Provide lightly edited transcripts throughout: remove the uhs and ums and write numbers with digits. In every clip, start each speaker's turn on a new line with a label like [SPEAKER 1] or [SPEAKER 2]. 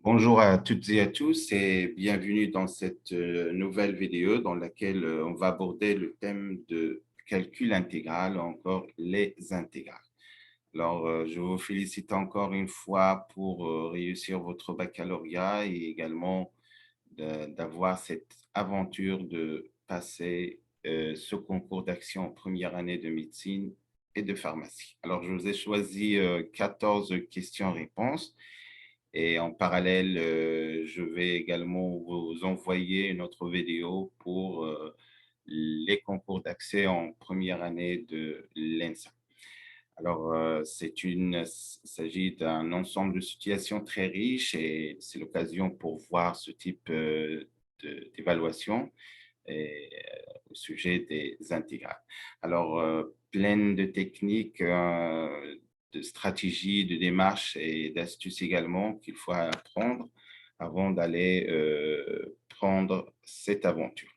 [SPEAKER 1] Bonjour à toutes et à tous et bienvenue dans cette nouvelle vidéo dans laquelle on va aborder le thème de calcul intégral ou encore les intégrales. Alors, je vous félicite encore une fois pour réussir votre baccalauréat et également d'avoir cette aventure de passer ce concours d'action en première année de médecine et de pharmacie. Alors, je vous ai choisi 14 questions-réponses. Et en parallèle, je vais également vous envoyer une autre vidéo pour les concours d'accès en première année de l'ENSA. Alors, il s'agit d'un ensemble de situations très riches et c'est l'occasion pour voir ce type d'évaluation au sujet des intégrales. Alors, pleine de techniques, de stratégies, de démarches et d'astuces également qu'il faut apprendre avant d'aller prendre cette aventure.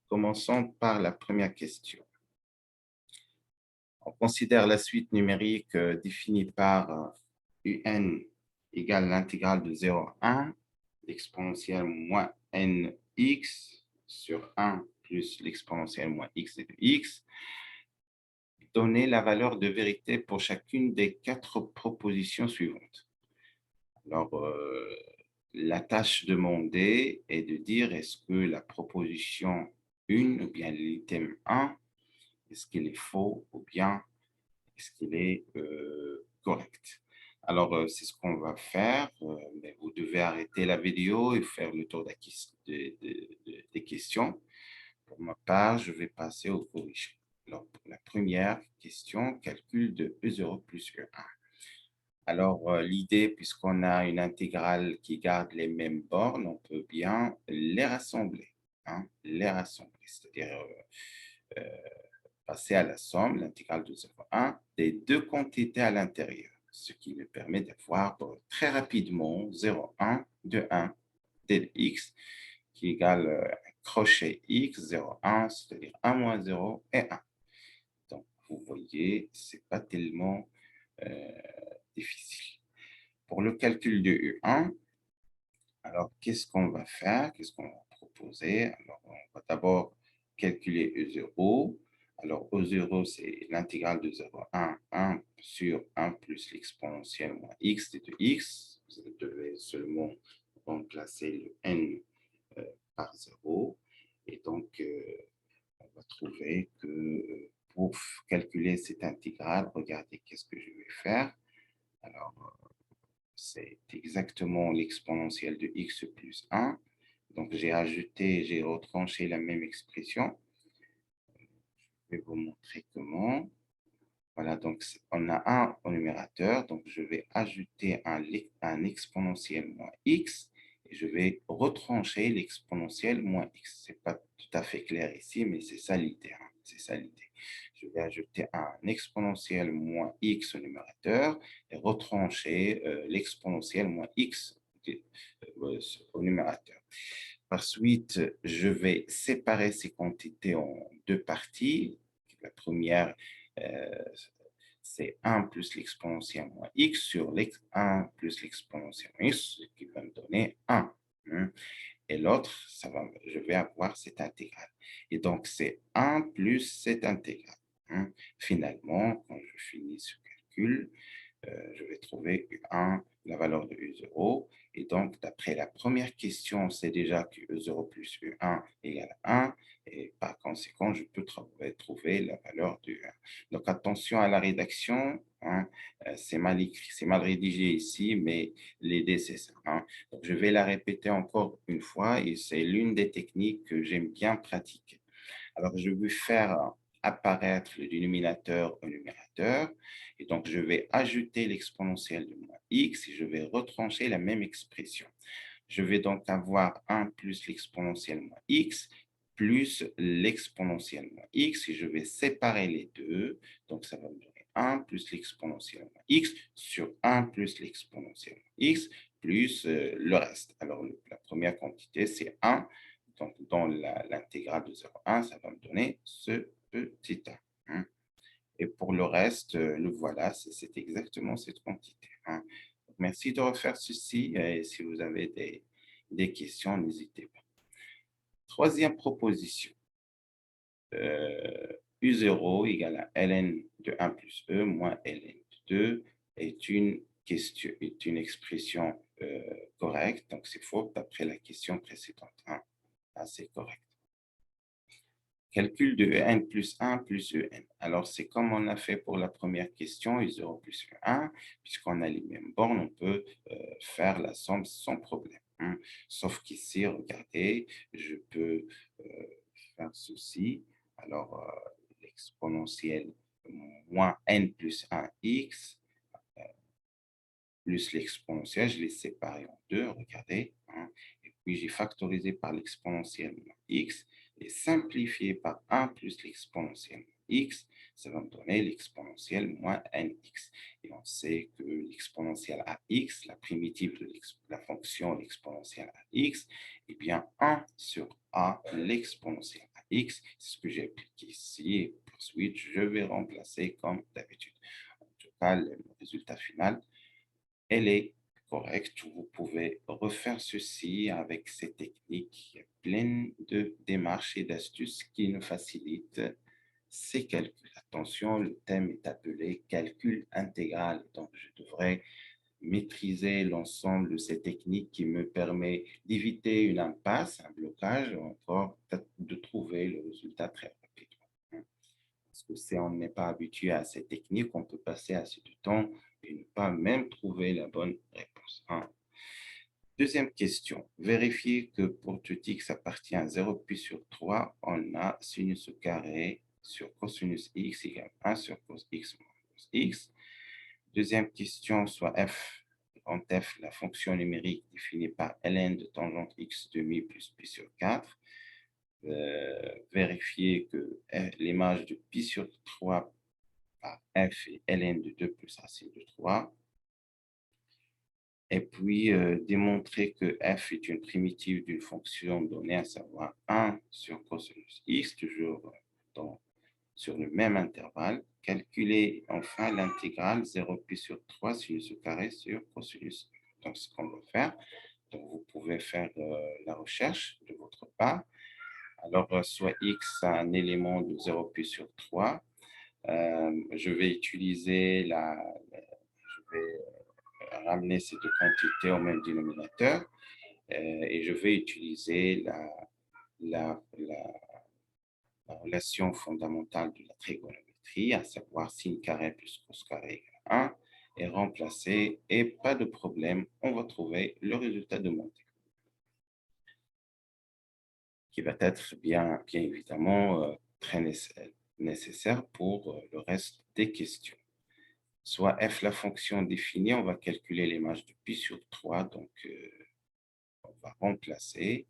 [SPEAKER 1] Commençons par la première question. On considère la suite numérique définie par UN égale l'intégrale de 0 à 1, l'exponentielle moins nx sur 1 plus l'exponentielle moins x de x. Donner la valeur de vérité pour chacune des 4 propositions suivantes. Alors, la tâche demandée est de dire est-ce que la proposition 1 ou bien l'item 1, est-ce qu'il est faux ou bien est-ce qu'il est correct? Alors, c'est ce qu'on va faire. Mais vous devez arrêter la vidéo et faire le tour des questions. Pour ma part, je vais passer au corrigé. Alors, pour la première question, calcul de E0 plus E1. Alors, l'idée, puisqu'on a une intégrale qui garde les mêmes bornes, on peut bien les rassembler. Les rassembler, c'est-à-dire passer à la somme, l'intégrale de 0 à 1, des deux quantités à l'intérieur, ce qui nous permet d'avoir très rapidement 0,1 de 1 de x qui égale un crochet x, 0,1, c'est-à-dire 1 moins 0 et 1. Donc, vous voyez, ce n'est pas tellement euh, difficile. Pour le calcul de U1, alors qu'est-ce qu'on va faire? Qu'est-ce qu'on va proposer? Alors, on va d'abord calculer E0. Alors, E0, c'est l'intégrale de 0 à 1 sur 1 plus l'exponentielle moins x de x. Vous devez seulement remplacer le n par 0. Et donc, on va trouver que pour calculer cette intégrale, regardez qu'est-ce que je vais faire. Alors, c'est exactement l'exponentielle de x plus 1. Donc, j'ai retranché la même expression. Je vais vous montrer comment. Voilà, donc on a 1 au numérateur, donc je vais ajouter un exponentiel moins x et je vais retrancher l'exponentiel moins x. Ce n'est pas tout à fait clair ici, mais c'est ça l'idée. C'est ça l'idée. Je vais ajouter un exponentiel moins x au numérateur et retrancher l'exponentiel moins x au numérateur. Par suite, je vais séparer ces quantités en deux parties. La première, euh, c'est 1 plus l'exponentielle moins x sur 1 plus l'exponentielle moins x, ce qui va me donner 1. Et l'autre, je vais avoir cette intégrale. Et donc, c'est 1 plus cette intégrale. Finalement, quand je finis ce calcul, je vais trouver U1, la valeur de U0. Et donc, d'après la première question, on sait déjà que U0 plus U1 égale 1. Et par conséquent, je peux trouver la valeur de U1. Donc, attention à la rédaction. C'est mal écrit, c'est mal rédigé ici, mais l'idée, c'est ça. Donc, je vais la répéter encore une fois et c'est l'une des techniques que j'aime bien pratiquer. Alors, je vais faire apparaître le dénominateur au numérateur. Et donc, je vais ajouter l'exponentielle de moins x et je vais retrancher la même expression. Je vais donc avoir 1 plus l'exponentielle moins x plus l'exponentielle moins x et je vais séparer les deux. Donc, ça va me donner 1 plus l'exponentielle moins x sur 1 plus l'exponentielle moins x plus le reste. Alors, la première quantité, c'est 1. Donc, dans l'intégrale de 0 à 1, ça va me donner ce petit 1. Et pour le reste, le voilà, c'est exactement cette quantité. merci de refaire ceci et si vous avez des questions, n'hésitez pas. Troisième proposition. U0 égale à ln de 1 plus E moins ln de 2 est une question, est une expression correcte. Donc, c'est faux d'après la question précédente. Hein. Ah, c'est correct. Calcul de En plus 1 plus En. Alors, c'est comme on a fait pour la première question, U0 plus U1. Puisqu'on a les mêmes bornes, on peut faire la somme sans problème. Hein. Sauf qu'ici, regardez, je peux faire ceci. Alors, l'exponentielle moins n plus 1x plus l'exponentielle, je l'ai séparé en deux, regardez. Hein, et puis, j'ai factorisé par l'exponentielle moins x et simplifié par 1 plus l'exponentielle x, ça va me donner l'exponentielle moins nx. Et on sait que l'exponentielle à x, la primitive de la fonction exponentielle à x, est bien 1 sur a l'exponentielle à x. C'est ce que j'ai appliqué ici. Et ensuite, je vais remplacer comme d'habitude. En tout cas, le résultat final, elle est correcte. Vous pouvez refaire ceci avec ces techniques. Il y a plein de démarches et d'astuces qui nous facilitent ces calculs. Attention, le thème est appelé calcul intégral. Donc, je devrais maîtriser l'ensemble de ces techniques qui me permet d'éviter une impasse, un blocage, ou encore de trouver le résultat très rapidement. Parce que si on n'est pas habitué à ces techniques, on peut passer assez de temps et ne pas même trouver la bonne réponse. Hein. Deuxième question. Vérifiez que pour tout x appartient à 0 puis sur 3, on a sinus au carré sur cosinus x égale 1 sur cos x moins cos x. Deuxième question, soit f, en f, la fonction numérique définie par ln de tangente x demi plus pi sur 4. Vérifier que l'image de pi sur 3 par f est ln de 2 plus racine de 3. Et puis, démontrer que f est une primitive d'une fonction donnée, à savoir 1 sur cosinus x, toujours sur le même intervalle. Calculer enfin l'intégrale 0 pi sur 3 sinus au carré sur cosinus. Donc, ce qu'on va faire. Donc, vous pouvez faire la recherche de votre part. Alors, soit x a un élément de 0 pi sur 3. Je vais utiliser je vais ramener ces deux quantités au même dénominateur et je vais utiliser la, la relation fondamentale de la trigonométrie, à savoir sin carré plus cos carré égale 1, et remplacer, et pas de problème, on va trouver le résultat demandé, qui va être bien évidemment très nécessaire pour le reste des questions. Soit f, la fonction définie, on va calculer l'image de pi sur 3, donc on va remplacer.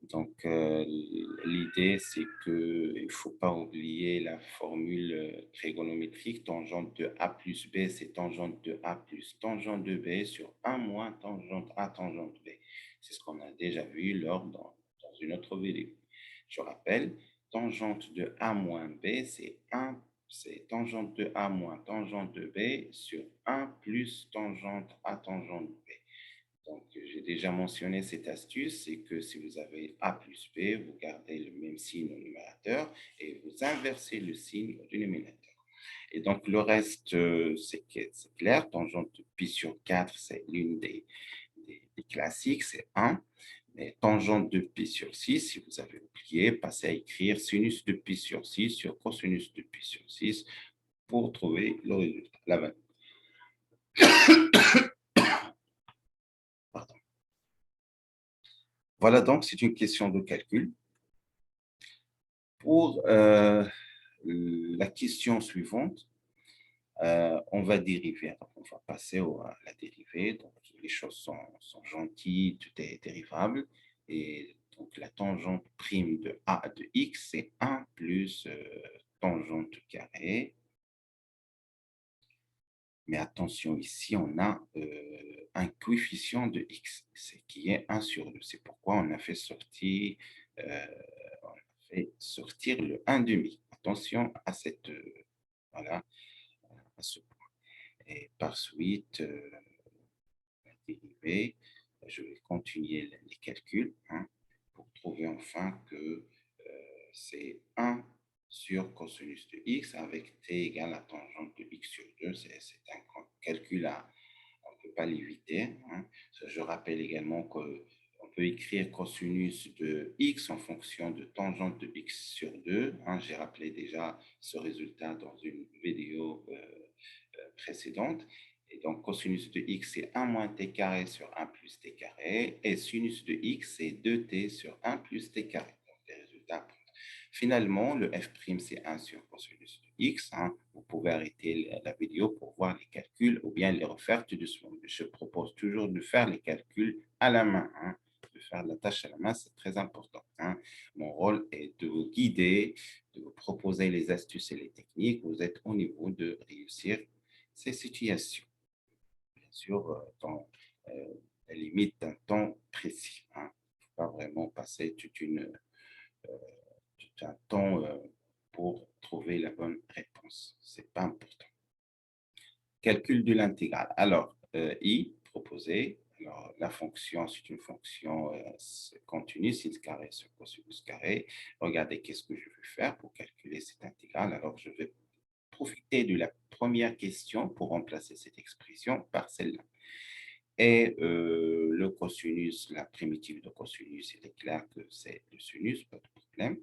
[SPEAKER 1] Donc, l'idée, c'est qu'il ne faut pas oublier la formule trigonométrique. Tangente de A plus B, c'est tangente de A plus tangente de B sur 1 moins tangente A tangente B. C'est ce qu'on a déjà vu dans une autre vidéo. Je rappelle, tangente de A moins B, c'est tangente de A moins tangente de B sur 1 plus tangente A tangente B. Donc, j'ai déjà mentionné cette astuce, c'est que si vous avez A plus B, vous gardez le même signe au numérateur et vous inversez le signe au dénominateur. Et donc, le reste, c'est clair. Tangente de pi sur 4, c'est l'une des classiques, c'est 1. Mais tangente de pi sur 6, si vous avez oublié, passez à écrire sinus de pi sur 6 sur cosinus de pi sur 6 pour trouver le résultat. La valeur. Pardon. Voilà donc, c'est une question de calcul. Pour la question suivante, on va dériver. Donc, on va passer à la dérivée. Donc, les choses sont gentilles, tout est dérivable. Et donc, la tangente prime de a de x, c'est 1 plus tangente carrée. Mais attention, ici, on a un coefficient de x, qui est 1 sur 2. C'est pourquoi on a fait sortir, le 1 demi. Attention à voilà, à ce point. Et par suite, dérivée. Je vais continuer les calculs, hein, pour trouver enfin que c'est 1 sur cosinus de x avec t égale à tangente de x sur 2. C'est un calcul on ne peut pas l'éviter, hein. Je rappelle également qu'on peut écrire cosinus de x en fonction de tangente de x sur 2, hein. J'ai rappelé déjà ce résultat dans une vidéo précédente. Et donc, cosinus de x, c'est 1 moins t carré sur 1 plus t carré. Et sinus de x, c'est 2t sur 1 plus t carré. Donc, les résultats. Finalement, le f', c'est 1 sur cosinus de x, hein. Vous pouvez arrêter la vidéo pour voir les calculs ou bien les refaire tout doucement. Je propose toujours de faire les calculs à la main, hein. De faire la tâche à la main, c'est très important, hein. Mon rôle est de vous guider, de vous proposer les astuces et les techniques. Vous êtes au niveau de réussir ces situations, bien sûr, dans la limite d'un temps précis, hein. Il ne faut pas vraiment passer tout un temps pour trouver la bonne réponse. Ce n'est pas important. Calcul de l'intégrale. Alors, i proposé. Alors, la fonction, c'est une fonction continue, sin carré sur cosinus carré. Regardez qu'est-ce que je vais faire pour calculer cette intégrale. Alors, je vais profiter de la première question pour remplacer cette expression par celle-là. Et le cosinus, la primitive de cosinus, il est clair que c'est le sinus, pas de problème.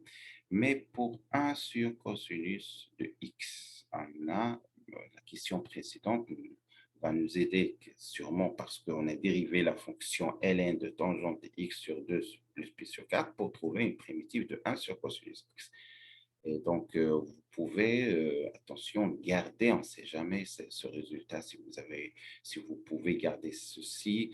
[SPEAKER 1] Mais pour 1 sur cosinus de x, on a la question précédente va nous aider sûrement parce qu'on a dérivé la fonction ln de tangente de x sur 2 plus pi sur 4 pour trouver une primitive de 1 sur cosinus x. Et donc, vous pouvez, attention, garder, on ne sait jamais ce résultat. Si vous pouvez garder ceci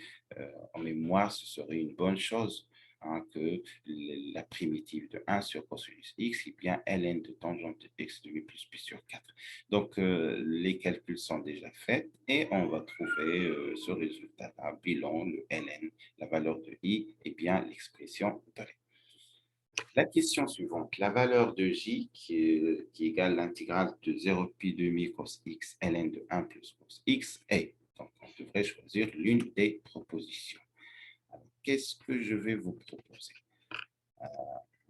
[SPEAKER 1] en mémoire, ce serait une bonne chose, hein, que la primitive de 1 sur cosinus x est bien ln de tangente de x de 8 plus pi sur 4. Donc, les calculs sont déjà faits et on va trouver ce résultat-là, bilan, le ln, la valeur de i, et bien l'expression donnée. La question suivante, la valeur de j qui égale l'intégrale de 0 pi demi cos x ln de 1 plus cos x est. Donc, on devrait choisir l'une des propositions. Alors, qu'est-ce que je vais vous proposer?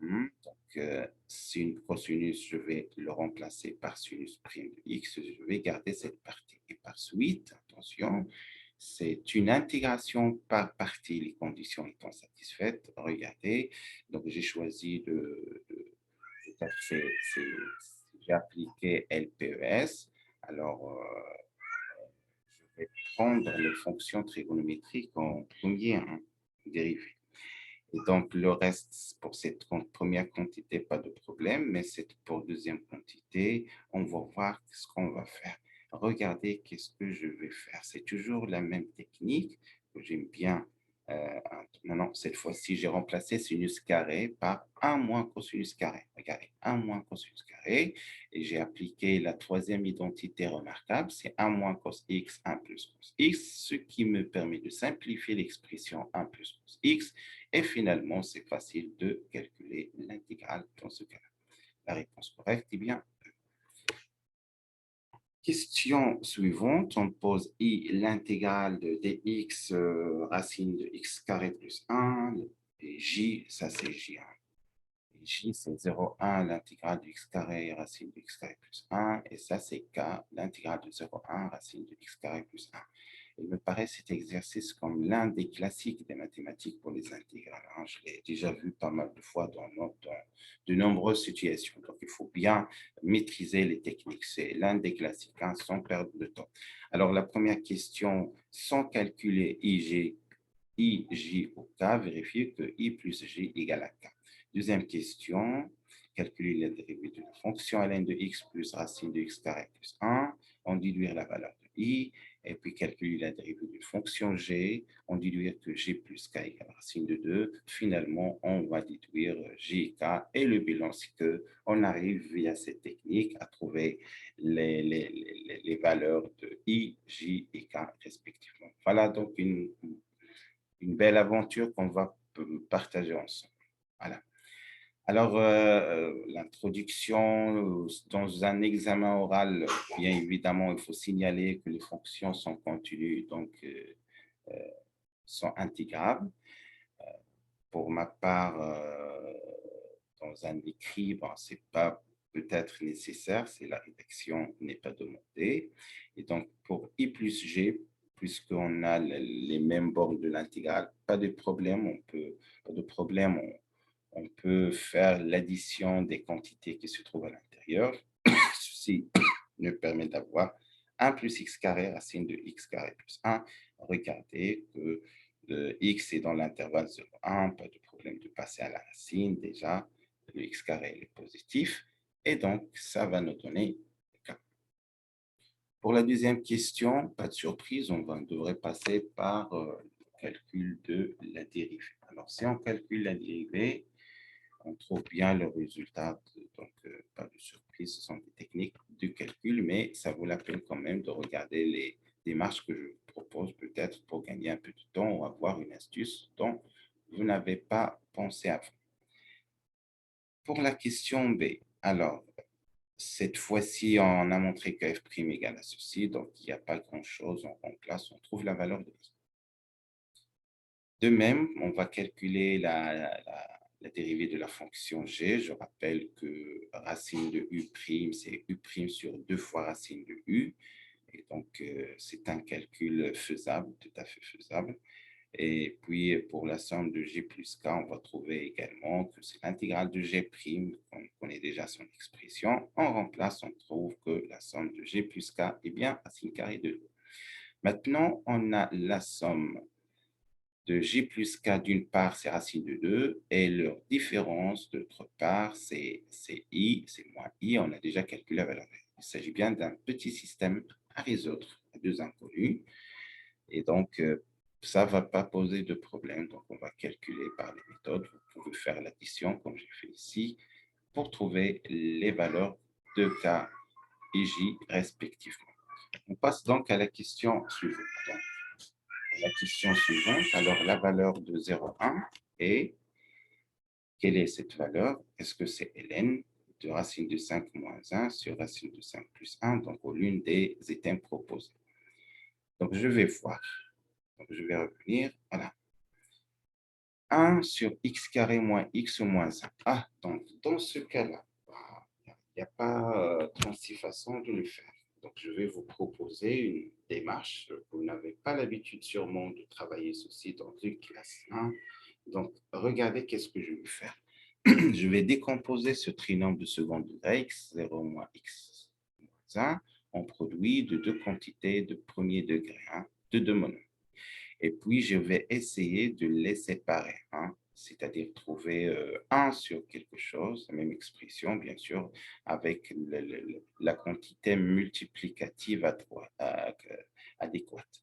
[SPEAKER 1] Donc, sin cosinus, je vais le remplacer par sinus prime de x. Je vais garder cette partie. Et par suite, attention, c'est une intégration par partie, les conditions étant satisfaites. Regardez, donc j'ai choisi j'ai appliqué LPES. Alors, je vais prendre les fonctions trigonométriques en premier, hein, dérivé. Et donc, le reste, pour cette première quantité, pas de problème, mais pour deuxième quantité, on va voir ce qu'on va faire. Regardez qu'est-ce que je vais faire. C'est toujours la même technique que j'aime bien. Non, cette fois-ci, j'ai remplacé sinus carré par 1 moins cosinus carré. Regardez, 1 moins cosinus carré. Et j'ai appliqué la troisième identité remarquable, c'est 1 moins cos x, 1 plus cos x, ce qui me permet de simplifier l'expression 1 plus cos x. Et finalement, c'est facile de calculer l'intégrale dans ce cas-là. La réponse correcte est bien E. Question suivante, on pose i l'intégrale de dx racine de x carré plus 1, et j, ça c'est j1. Et j, c'est 0,1 l'intégrale de x carré racine de x carré plus 1, et ça c'est k, l'intégrale de 0,1 racine de x carré plus 1. Il me paraît cet exercice comme l'un des classiques des mathématiques pour les intégrales, hein. Je l'ai déjà vu pas mal de fois dans de nombreuses situations. Donc, il faut bien maîtriser les techniques. C'est l'un des classiques, hein, sans perdre de temps. Alors, la première question, sans calculer I, J ou K, vérifier que I plus J égale à K. Deuxième question, calculer la dérivée d'une fonction ln de x plus racine de x carré plus 1, en déduire la valeur de I, et puis calculer la dérivée d'une fonction g, en déduire que g plus k égale racine de 2. Finalement, on va déduire g et k, et le bilan, c'est qu'on arrive via cette technique à trouver les valeurs de I, J et K respectivement. Voilà donc une belle aventure qu'on va partager ensemble. Voilà. Alors, l'introduction, dans un examen oral, bien évidemment, il faut signaler que les fonctions sont continues. Donc, sont intégrables. Pour ma part, dans un écrit, bon, ce n'est pas peut-être nécessaire si la rédaction n'est pas demandée. Et donc, pour I plus G, puisqu'on a les mêmes bornes de l'intégrale, pas de problème, on peut faire l'addition des quantités qui se trouvent à l'intérieur. Ceci nous permet d'avoir 1 plus x carré racine de x carré plus 1. Regardez que le x est dans l'intervalle 0, 1, pas de problème de passer à la racine. Déjà, le x carré est positif. Et donc, ça va nous donner 4. Pour la deuxième question, pas de surprise, devrait passer par le calcul de la dérivée. Alors, si on calcule la dérivée, on trouve bien le résultat. Donc, pas de surprise, ce sont des techniques de calcul, mais ça vaut la peine quand même de regarder les démarches que je vous propose, peut-être pour gagner un peu de temps ou avoir une astuce dont vous n'avez pas pensé avant. Pour la question B, alors, cette fois-ci, on a montré que f' égale à ceci, donc il n'y a pas grand-chose, on remplace, on trouve la valeur de i. De même, on va calculer la dérivée de la fonction g. Je rappelle que racine de u', c'est u' sur 2 fois racine de u. Et donc, c'est un calcul faisable, tout à fait faisable. Et puis, pour la somme de g plus k, on va trouver également que c'est l'intégrale de g', on connaît déjà son expression. On remplace, on trouve que la somme de g plus k est bien racine carrée de 2. Maintenant, on a la somme de g plus k d'une part, c'est racine de 2, et leur différence d'autre part, c'est i, c'est moins i, on a déjà calculé la valeur. Il s'agit bien d'un petit système à résoudre à 2 inconnus, et donc ça ne va pas poser de problème, donc on va calculer par les méthodes. Vous pouvez faire l'addition comme j'ai fait ici, pour trouver les valeurs de k et j respectivement. On passe donc à la question suivante. La question suivante, alors la valeur de 0,1 est, quelle est cette valeur? Est-ce que c'est ln de racine de 5 moins 1 sur racine de 5 plus 1, donc l'une des items proposés. Donc je vais voir, donc je vais revenir, voilà. 1 sur x carré moins x moins 1. Ah, donc dans ce cas-là, il n'y a pas 36 façons de le faire. Donc, je vais vous proposer une démarche. Vous n'avez pas l'habitude sûrement de travailler ceci dans une classe 1. Donc, regardez qu'est-ce que je vais faire. Je vais décomposer ce trinôme de second degré, x0 moins x moins 1, en produit de deux quantités de premier degré, de deux monomes. Et puis, je vais essayer de les séparer, c'est-à-dire trouver 1 sur quelque chose, la même expression, bien sûr, avec la quantité multiplicative adéquate.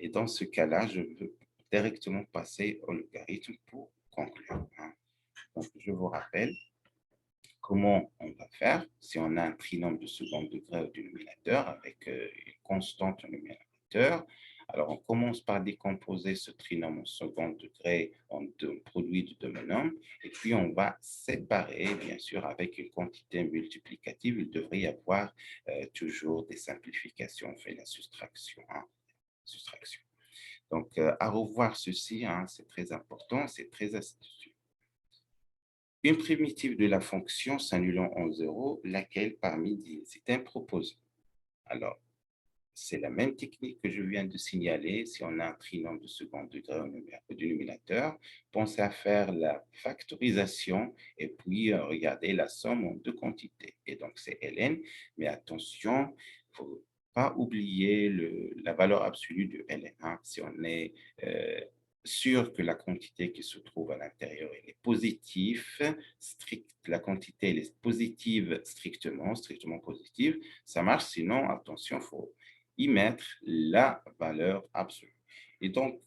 [SPEAKER 1] Et dans ce cas-là, je veux directement passer au logarithme pour conclure. Donc, je vous rappelle comment on va faire si on a un trinôme de second degré au dénominateur avec une constante au numérateur. Alors, on commence par décomposer ce trinôme au second degré en deux produits de deux monomes, et puis on va séparer, bien sûr, avec une quantité multiplicative. Il devrait y avoir toujours des simplifications, on fait la soustraction. Soustraction. Donc, à revoir ceci, c'est très important, c'est très astucieux. Une primitive de la fonction s'annulant en 0, laquelle parmi des items proposés. Alors, c'est la même technique que je viens de signaler. Si on a un trinôme de second degré au dénominateur, pensez à faire la factorisation et puis regardez la somme en deux quantités. Et donc, c'est ln, mais attention, il ne faut pas oublier la valeur absolue de ln. Si on est sûr que la quantité qui se trouve à l'intérieur est positive, la quantité elle est positive strictement positive, ça marche. Sinon, attention, il faut y mettre la valeur absolue. Et donc,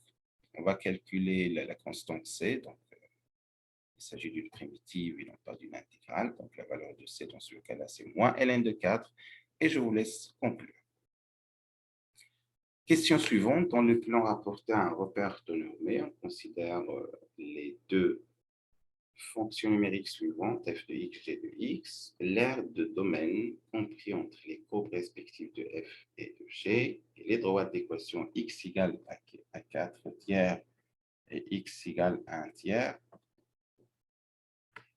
[SPEAKER 1] on va calculer la constante C. Donc, il s'agit d'une primitive et non pas d'une intégrale. Donc, la valeur de C dans ce cas-là, c'est moins ln de 4. Et je vous laisse conclure. Question suivante. Dans le plan rapporté à un repère de normé, on considère les deux fonction numérique suivante, f de x, g de x, l'aire de domaine compris entre les courbes respectives de f et de g, et les droites d'équation x égale à 4 tiers et x égale à 1 tiers,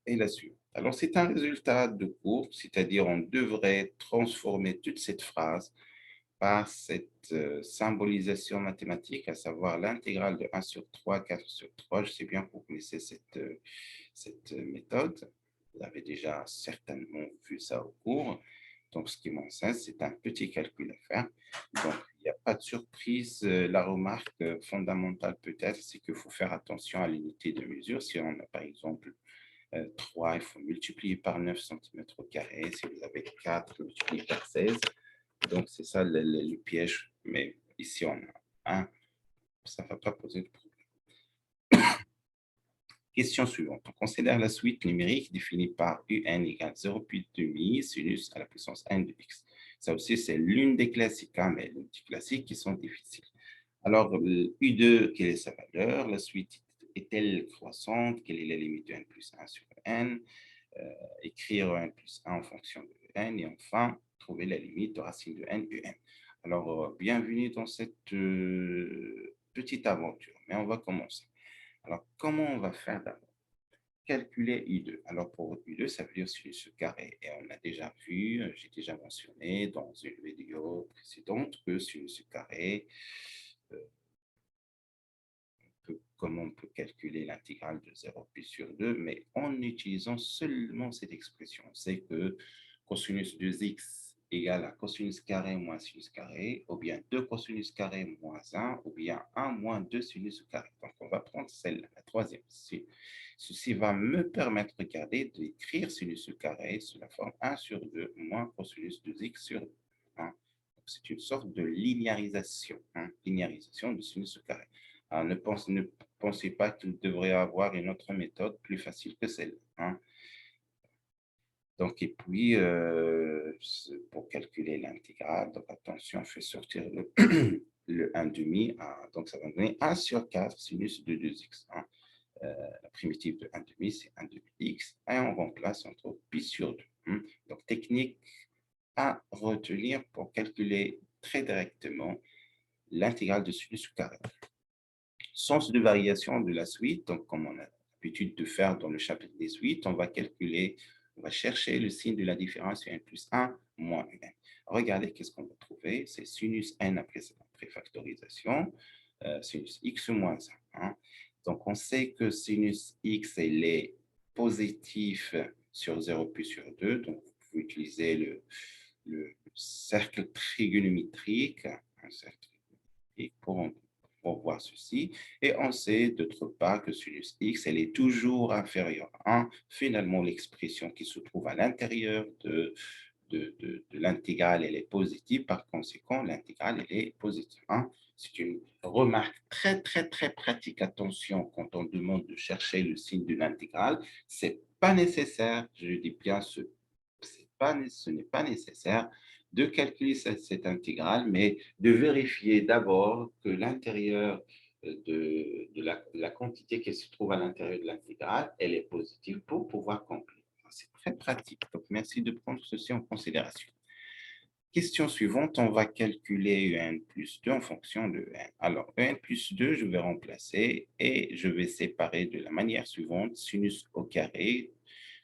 [SPEAKER 1] et la suivante. Alors, c'est un résultat de courbe, c'est-à-dire on devrait transformer toute cette phrase par cette symbolisation mathématique, à savoir l'intégrale de 1 sur 3, 4 sur 3. Je sais bien que vous connaissez cette méthode. Vous avez déjà certainement vu ça au cours. Donc, ce qui m'enseigne, c'est un petit calcul à faire. Donc, il n'y a pas de surprise. La remarque fondamentale peut-être, c'est qu'il faut faire attention à l'unité de mesure. Si on a par exemple 3, il faut multiplier par 9 cm². Si vous avez 4, multiplier par 16. Donc, c'est ça le piège. Mais ici, on a 1. Ça ne va pas poser de problème. Question suivante. On considère la suite numérique définie par un égale 0,5 sinus à la puissance n de x. Ça aussi, c'est l'une des classiques, hein, mais les petits classiques qui sont difficiles. Alors, U2, quelle est sa valeur? La suite est-elle croissante? Quelle est la limite de n plus 1 sur n? Écrire n plus 1 en fonction de n. Et enfin, trouver la limite de racine de n un. Alors, bienvenue dans cette petite aventure, mais on va commencer. Alors, comment on va faire d'abord? Calculer U2. Alors, pour U2, ça veut dire sinus carré. Et on a déjà vu, j'ai déjà mentionné dans une vidéo précédente que sinus carré, comment on peut calculer l'intégrale de 0 pi sur 2, mais en utilisant seulement cette expression. C'est que cosinus de x égale à cosinus carré moins sinus carré, ou bien 2 cosinus carré moins 1, ou bien 1 moins 2 sinus carré. Donc, on va prendre celle-là, la troisième. Ceci va me permettre, regardez, d'écrire sinus carré sous la forme 1 sur 2 moins cosinus de x sur 1. C'est une sorte de linéarisation, linéarisation de sinus carré. Alors, ne pensez pas qu'il devrait y avoir une autre méthode plus facile que celle-là. Donc, et puis, pour calculer l'intégrale, donc attention, on fait sortir le 1 demi, donc ça va donner 1 sur 4 sinus de 2x. La primitive de 1 demi, c'est 1 demi x, et on remplace entre pi sur 2. Donc, technique à retenir pour calculer très directement l'intégrale de sinus carré. Sens de variation de la suite, donc comme on a l'habitude de faire dans le chapitre des suites, on va chercher le signe de la différence sur n plus 1 moins n. Regardez qu'est-ce qu'on va trouver, c'est sinus n après factorisation, sinus x moins 1. Donc on sait que sinus x est positif sur 0 plus sur 2, donc vous pouvez utiliser le cercle trigonométrique, un cercle trigonométrique pour voir ceci. Et on sait d'autre part que sinus x, elle est toujours inférieure à 1. Finalement, l'expression qui se trouve à l'intérieur de l'intégrale, elle est positive. Par conséquent, l'intégrale, elle est positive. C'est une remarque très, très, très pratique. Attention, quand on demande de chercher le signe de l'intégrale, ce n'est pas nécessaire, je dis bien, ce n'est pas nécessaire de calculer cette intégrale, mais de vérifier d'abord que l'intérieur la quantité qui se trouve à l'intérieur de l'intégrale, elle est positive pour pouvoir conclure. C'est très pratique. Donc, merci de prendre ceci en considération. Question suivante, on va calculer en plus 2 en fonction de n. Alors, en plus 2, je vais remplacer et je vais séparer de la manière suivante, sinus au carré,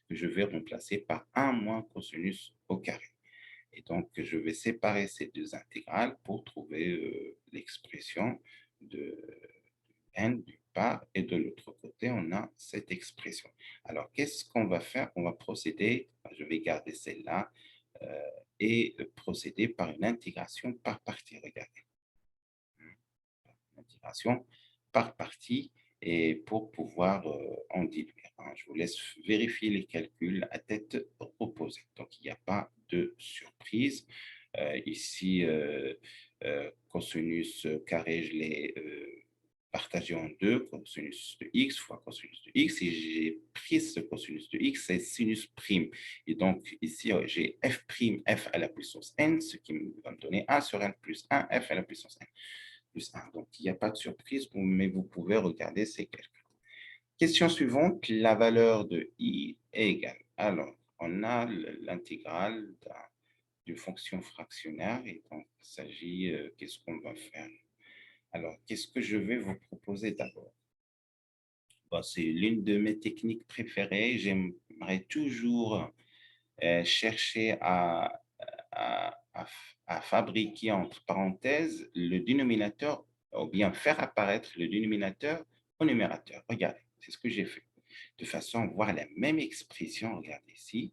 [SPEAKER 1] que je vais remplacer par 1 moins cosinus au carré. Et donc, je vais séparer ces deux intégrales pour trouver l'expression de n d'une part, et de l'autre côté, on a cette expression. Alors, qu'est-ce qu'on va faire? On va procéder, je vais garder celle-là, et procéder par une intégration par partie. Regardez. Intégration par partie, et pour pouvoir en déduire. Je vous laisse vérifier les calculs à tête reposée. Donc, il n'y a pas de surprise. Ici, cosinus carré, je l'ai partagé en deux, cosinus de x fois cosinus de x, et j'ai pris ce cosinus de x, c'est sinus prime. Et donc, ici, j'ai f prime f à la puissance n, ce qui va me donner 1 sur n plus 1 f à la puissance n plus 1. Donc, il n'y a pas de surprise, mais vous pouvez regarder ces calculs. Question suivante, la valeur de i est égale. Alors, on a l'intégrale d'une fonction fractionnaire et donc il s'agit, qu'est-ce qu'on va faire? Alors, qu'est-ce que je vais vous proposer d'abord? Bon, c'est l'une de mes techniques préférées. J'aimerais toujours chercher à fabriquer, entre parenthèses, le dénominateur, ou bien faire apparaître le dénominateur au numérateur. Regardez, c'est ce que j'ai fait. De façon à voir la même expression, regardez ici,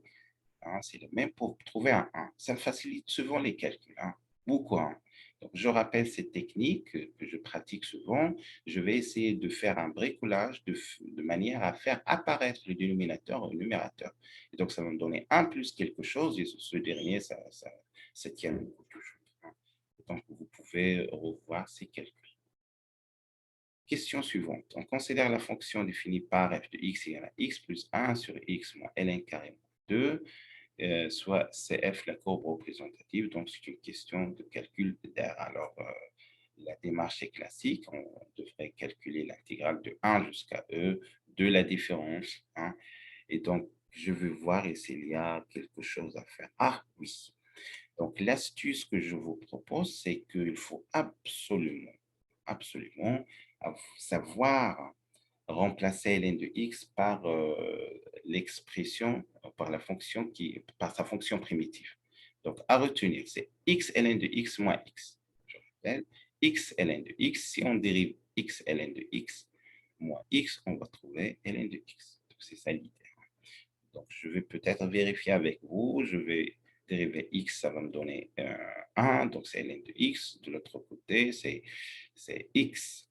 [SPEAKER 1] hein, c'est le même pour trouver un 1. Ça me facilite souvent les calculs, hein, beaucoup. Hein. Donc, je rappelle cette technique que je pratique souvent. Je vais essayer de faire un bricolage de manière à faire apparaître le dénominateur au numérateur. Et donc, ça va me donner 1 plus quelque chose, et ce dernier, ça tient le coup toujours. Hein. Donc, vous pouvez revoir ces calculs. Question suivante. On considère la fonction définie par f de x égale à x plus 1 sur x moins ln carré moins 2, soit CF, la courbe représentative. Donc, c'est une question de calcul d'air. Alors, la démarche est classique. On devrait calculer l'intégrale de 1 jusqu'à e de la différence. Hein. Et donc, je vais voir s'il y a quelque chose à faire. Ah oui. Donc, l'astuce que je vous propose, c'est qu'il faut absolument, absolument savoir remplacer ln de x par l'expression, par la fonction par sa fonction primitive. Donc, à retenir, c'est x ln de x moins x. Je rappelle, x ln de x, si on dérive x ln de x moins x, on va trouver ln de x. C'est ça l'idée. Donc, je vais peut-être vérifier avec vous. Je vais dériver x, ça va me donner 1. Donc, c'est ln de x. De l'autre côté, c'est x.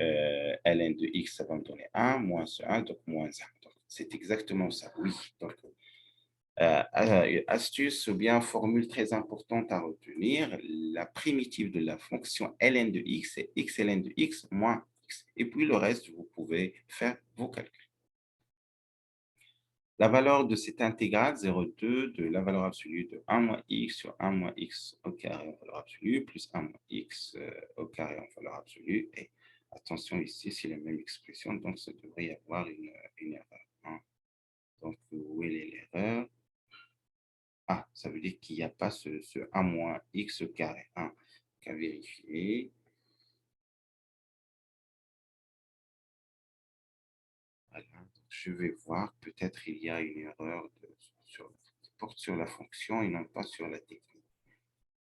[SPEAKER 1] ln de x, ça va me donner 1, moins 1, donc moins 1. C'est exactement ça, oui. Donc, astuce ou bien formule très importante à retenir, la primitive de la fonction ln de x, c'est x ln de x moins x. Et puis le reste, vous pouvez faire vos calculs. La valeur de cette intégrale 0,2 de la valeur absolue de 1 moins x sur 1 moins x au carré en valeur absolue plus 1 moins x au carré en valeur absolue. Et attention, ici, c'est la même expression, donc ça devrait y avoir une erreur. Hein. Donc, où est l'erreur? Ah, ça veut dire qu'il n'y a pas ce 1 moins x au carré. Hein. Qu'à vérifier. Voilà. Donc, je vais voir, peut-être il y a une erreur qui porte sur la fonction et non pas sur la technique.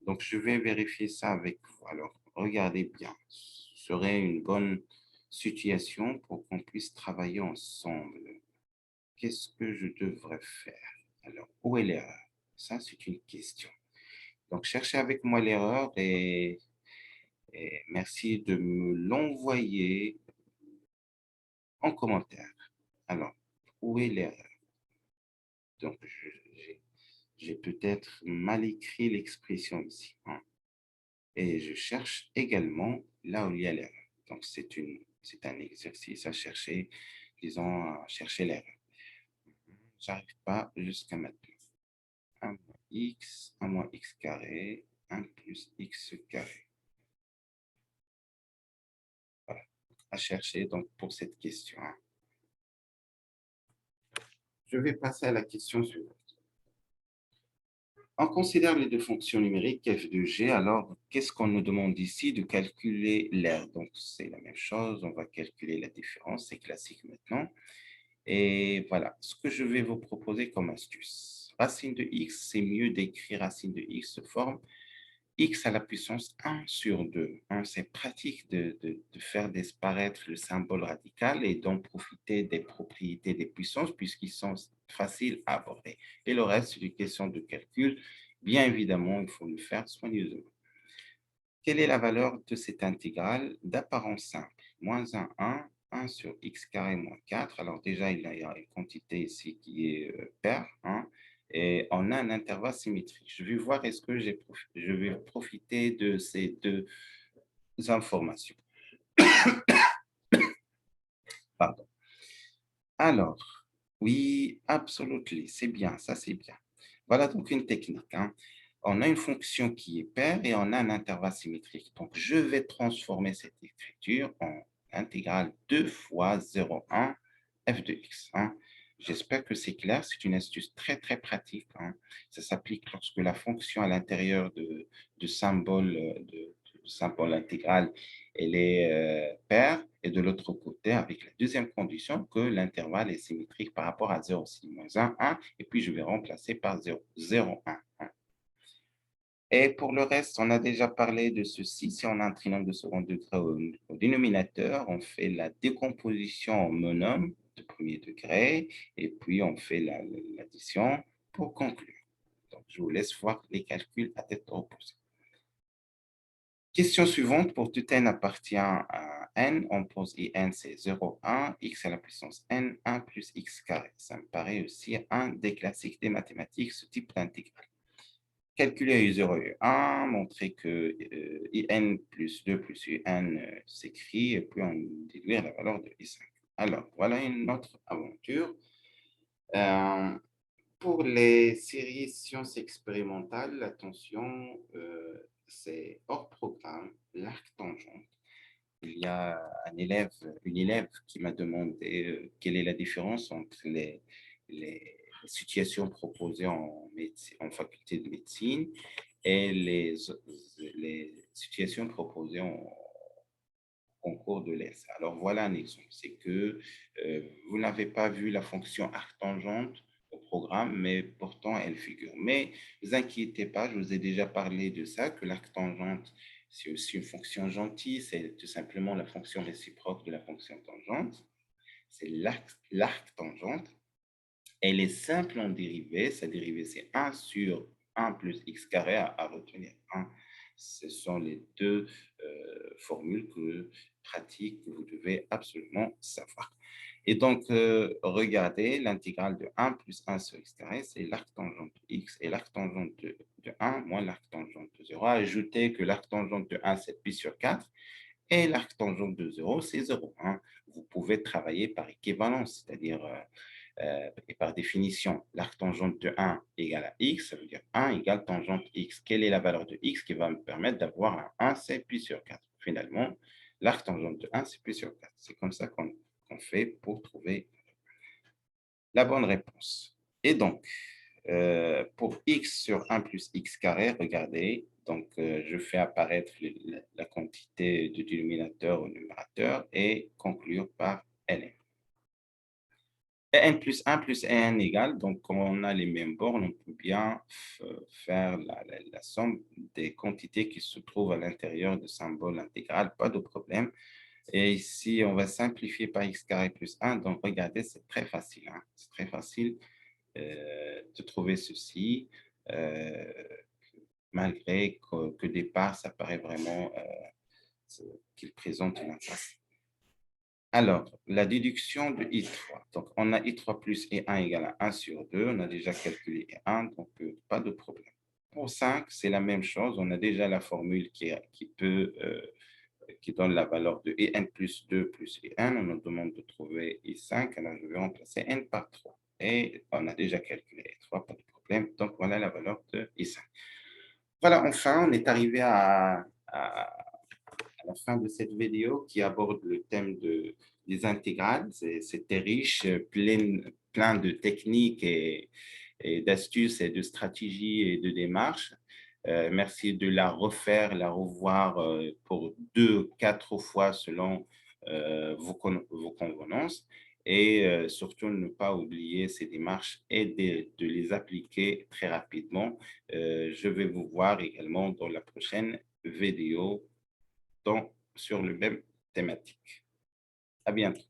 [SPEAKER 1] Donc, je vais vérifier ça avec vous. Alors, regardez bien. Ce serait une bonne situation pour qu'on puisse travailler ensemble. Qu'est-ce que je devrais faire? Alors, où est l'erreur? Ça, c'est une question. Donc, cherchez avec moi l'erreur et merci de me l'envoyer en commentaire. Alors, où est l'erreur? Donc, j'ai peut-être mal écrit l'expression ici. Hein. Et je cherche également là où il y a l'erreur. Donc, c'est un exercice à chercher, disons, à chercher l'erreur. J'arrive pas jusqu'à maintenant. 1 moins x, 1 moins x carré, 1 plus x carré. Voilà, à chercher donc pour cette question. Hein. Je vais passer à la question suivante. On considère les deux fonctions numériques f de g, alors qu'est-ce qu'on nous demande ici? De calculer l'aire. Donc, c'est la même chose, on va calculer la différence, c'est classique maintenant. Et voilà, ce que je vais vous proposer comme astuce. Racine de x, c'est mieux d'écrire racine de x sous forme x à la puissance 1 sur 2. Hein, c'est pratique de faire disparaître le symbole radical et d'en profiter des propriétés des puissances puisqu'ils sont faciles à aborder. Et le reste, c'est une question de calcul. Bien évidemment, il faut le faire soigneusement. Quelle est la valeur de cette intégrale d'apparence simple? Moins 1 sur x carré moins 4. Alors déjà, il y a une quantité ici qui est paire. Hein, et on a un intervalle symétrique. Je vais voir est-ce que je vais profiter de ces deux informations. Pardon. Alors, oui, absolument, c'est bien, ça c'est bien. Voilà donc une technique. Hein. On a une fonction qui est paire et on a un intervalle symétrique. Donc, je vais transformer cette écriture en intégrale 2 fois 0,1 f de x. Hein. J'espère que c'est clair. C'est une astuce très, très pratique. Hein. Ça s'applique lorsque la fonction à l'intérieur de symbole, de symbole intégral, elle est paire. Et de l'autre côté, avec la deuxième condition, que l'intervalle est symétrique par rapport à 0, c'est moins 1, 1. Et puis, je vais remplacer par 0, 0, 1, 1. Et pour le reste, on a déjà parlé de ceci. Si on a un trinôme de second degré au dénominateur, on fait la décomposition en monôme de premier degré et puis on fait l'addition pour conclure. Donc, je vous laisse voir les calculs à tête reposée. Question suivante, pour tout n appartient à n, on pose in, c'est 0, 1, x à la puissance n, 1 plus x carré. Ça me paraît aussi un des classiques des mathématiques, ce type d'intégrale. Calculer U0 et U1, montrer que IN plus 2 plus UN s'écrit, et puis on déduire la valeur de I5. Alors, voilà une autre aventure. Pour les séries sciences expérimentales, attention, c'est hors programme, l'arc tangente. Il y a une élève qui m'a demandé quelle est la différence entre les situations proposées en faculté de médecine et les situations proposées en concours de l'ES. Alors voilà un exemple, c'est que vous n'avez pas vu la fonction arctangente au programme, mais pourtant elle figure. Mais ne vous inquiétez pas, je vous ai déjà parlé de ça, que l'arctangente, c'est aussi une fonction gentille, c'est tout simplement la fonction réciproque de la fonction tangente. C'est l'arctangente. Elle est simple en dérivée. Sa dérivée, c'est 1 sur 1 plus x carré à retenir 1. Ce sont les deux formules pratiques que vous devez absolument savoir. Et donc, regardez, l'intégrale de 1 plus 1 sur x carré, c'est l'arctangente de x et l'arctangente de 1 moins l'arctangente de 0. Ajoutez que l'arctangente de 1, c'est pi sur 4 et l'arctangente de 0, c'est 0. Hein. Vous pouvez travailler par équivalence, c'est-à-dire et par définition, l'arctangente de 1 égale à x, ça veut dire 1 égale tangente x. Quelle est la valeur de x qui va me permettre d'avoir un 1, c'est pi sur 4. Finalement, l'arctangente de 1, c'est pi sur 4. C'est comme ça qu'on fait pour trouver la bonne réponse. Et donc, pour x sur 1 plus x carré, regardez, donc je fais apparaître la quantité de dénominateur au numérateur et conclure par ln. n plus 1 plus n égale, donc quand on a les mêmes bornes, on peut bien faire la somme des quantités qui se trouvent à l'intérieur de symbole intégral, pas de problème. Et ici, on va simplifier par x carré plus 1. Donc, regardez, c'est très facile. Hein? C'est très facile de trouver ceci, malgré que départ, ça paraît vraiment qu'il présente une impasse. Alors, la déduction de I3. Donc, on a I3 plus I1 égale à 1 sur 2. On a déjà calculé I1, donc pas de problème. Pour 5, c'est la même chose. On a déjà la formule qui donne la valeur de IN plus 2 plus IN. On nous demande de trouver I5. Alors, je vais remplacer N par 3. Et on a déjà calculé I3, pas de problème. Donc, voilà la valeur de I5. Voilà, enfin, on est arrivé à la fin de cette vidéo qui aborde le thème des intégrales. C'était riche, plein de techniques et d'astuces et de stratégies et de démarches. Merci de la refaire, la revoir pour 2, 4 fois selon vos convenances. Et surtout, ne pas oublier ces démarches et de les appliquer très rapidement. Je vais vous voir également dans la prochaine vidéo sur le même thématique. À bientôt.